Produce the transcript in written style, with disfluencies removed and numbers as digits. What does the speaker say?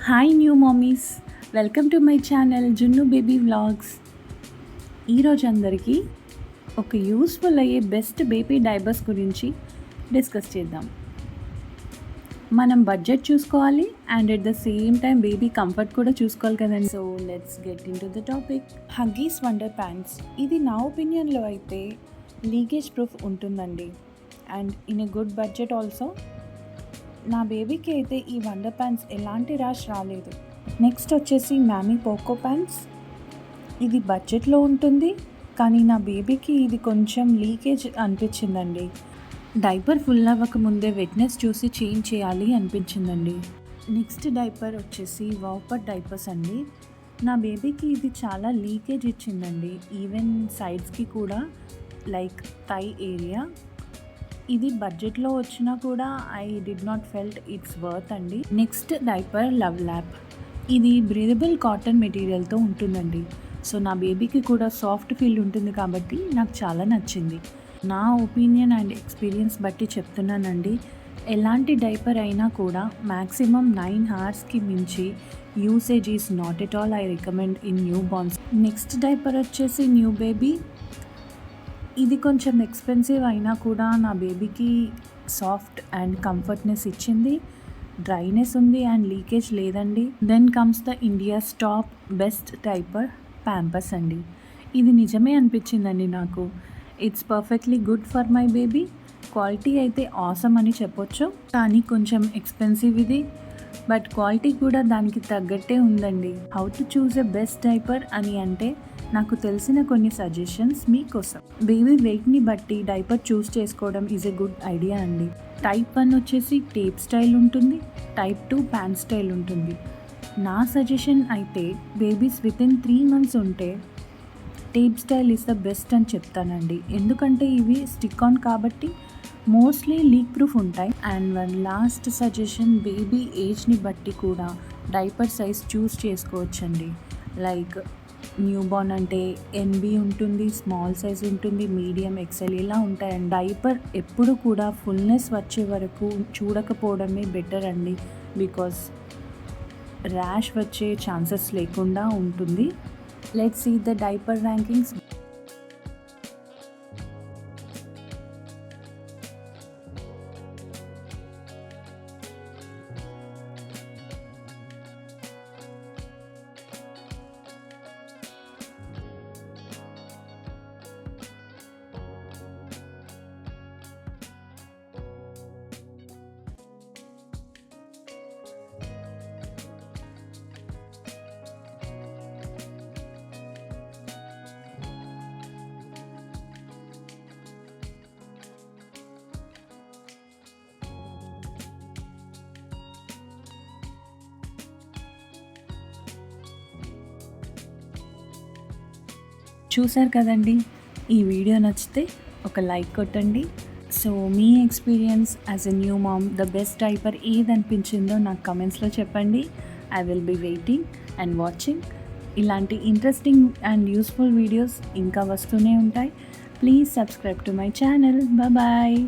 Hi new mummies, welcome to my channel జున్ను baby vlogs. ఈరోజు అందరికీ ఒక యూస్ఫుల్ అయ్యే బెస్ట్ బేబీ డైపర్స్ గురించి డిస్కస్ చేద్దాం. మనం బడ్జెట్ చూసుకోవాలి and at the same time baby comfort కూడా చూసుకోవాలి కదండి. So let's get in to the topic. Huggies wonder pants, ఇది నా ఒపీనియన్లో అయితే లీకేజ్ ప్రూఫ్ ఉంటుందండి and in a good budget also. నా బేబీకి అయితే ఈ వండర్ ప్యాంట్స్ ఎలాంటి ర్యాష్ రాలేదు. నెక్స్ట్ వచ్చేసి మ్యామీ పోకో ప్యాంట్స్, ఇది బడ్జెట్లో ఉంటుంది కానీ నా బేబీకి ఇది కొంచెం లీకేజ్ అనిపించిందండి. డైపర్ ఫుల్ అవ్వక ముందే వెట్నెస్ చూసి చేంజ్ చేయాలి అనిపించిందండి. నెక్స్ట్ డైపర్ వచ్చేసి వాపర్ డైపర్స్ అండి. నా బేబీకి ఇది చాలా లీకేజ్ ఇచ్చిందండి, ఈవెన్ సైడ్స్కి కూడా, లైక్ థై ఏరియా. ఇది బడ్జెట్లో వచ్చినా కూడా I did not felt it's worth అండి. నెక్స్ట్ డైపర్ లవ్ ల్యాప్, ఇది బ్రీదబుల్ కాటన్ మెటీరియల్తో ఉంటుందండి. సో నా బేబీకి కూడా సాఫ్ట్ ఫీల్ ఉంటుంది కాబట్టి నాకు చాలా నచ్చింది. నా ఒపీనియన్ అండ్ ఎక్స్పీరియన్స్ బట్టి చెప్తున్నానండి, ఎలాంటి డైపర్ అయినా కూడా మ్యాక్సిమం 9 hours మించి usage is not at all I recommend in newborns. Next diaper వచ్చేసి న్యూ బేబీ, ఇది కొంచెం ఎక్స్పెన్సివ్ అయినా కూడా నా బేబీకి సాఫ్ట్ అండ్ కంఫర్ట్నెస్ ఇచ్చింది, డ్రైనెస్ ఉంది అండ్ లీకేజ్ లేదండి. Then comes the India's top best diaper Pampers అండి. ఇది నిజమే అనిపించిందండి నాకు. It's perfectly good for my baby. Quality అయితే ఆసమ్ అని చెప్పొచ్చు, కానీ కొంచెం ఎక్స్పెన్సివ్ ఇది, బట్ క్వాలిటీ కూడా దానికి తగ్గట్టే ఉందండి. How to choose a best diaper అని అంటే నాకు తెలిసిన కొన్ని సజెషన్స్ మీకోసం. బేబీ వెయిట్ని బట్టి డైపర్ చూస్ చేసుకోవడం ఈజ్ ఎ గుడ్ ఐడియా అండి. టైప్ 1 వచ్చేసి టేప్ స్టైల్ ఉంటుంది, టైప్ 2 ప్యాంట్ స్టైల్ ఉంటుంది. నా సజెషన్ అయితే బేబీస్ వితిన్ 3 months ఉంటే tape style is the best అని చెప్తానండి. ఎందుకంటే ఇవి స్టిక్ ఆన్ కాబట్టి మోస్ట్లీ లీక్ ప్రూఫ్ ఉంటాయి. And one last suggestion, baby ఏజ్ని బట్టి కూడా డైపర్ సైజ్ చూస్ చేసుకోవచ్చండి. లైక్ న్యూ బార్న్ అంటే ఎన్బి ఉంటుంది, స్మాల్ సైజ్ ఉంటుంది, మీడియం, ఎక్సెల్ ఇలా ఉంటాయండి. డైపర్ ఎప్పుడు కూడా ఫుల్నెస్ వచ్చే వరకు చూడకపోవడమే బెటర్ అండి, బికాస్ ర్యాష్ వచ్చే ఛాన్సెస్ లేకుండా ఉంటుంది. Let's see the diaper rankings. చూశారు కదండి, ఈ వీడియో నచ్చితే ఒక లైక్ కొట్టండి. సో మీ experience as a new mom, the best diaper ఏది అనిపించిందో నాకు కమెంట్స్లో చెప్పండి. I will be waiting and watching. ఇలాంటి ఇంట్రెస్టింగ్ అండ్ యూస్ఫుల్ వీడియోస్ ఇంకా వస్తూనే ఉంటాయి. Please subscribe to my channel. Bye.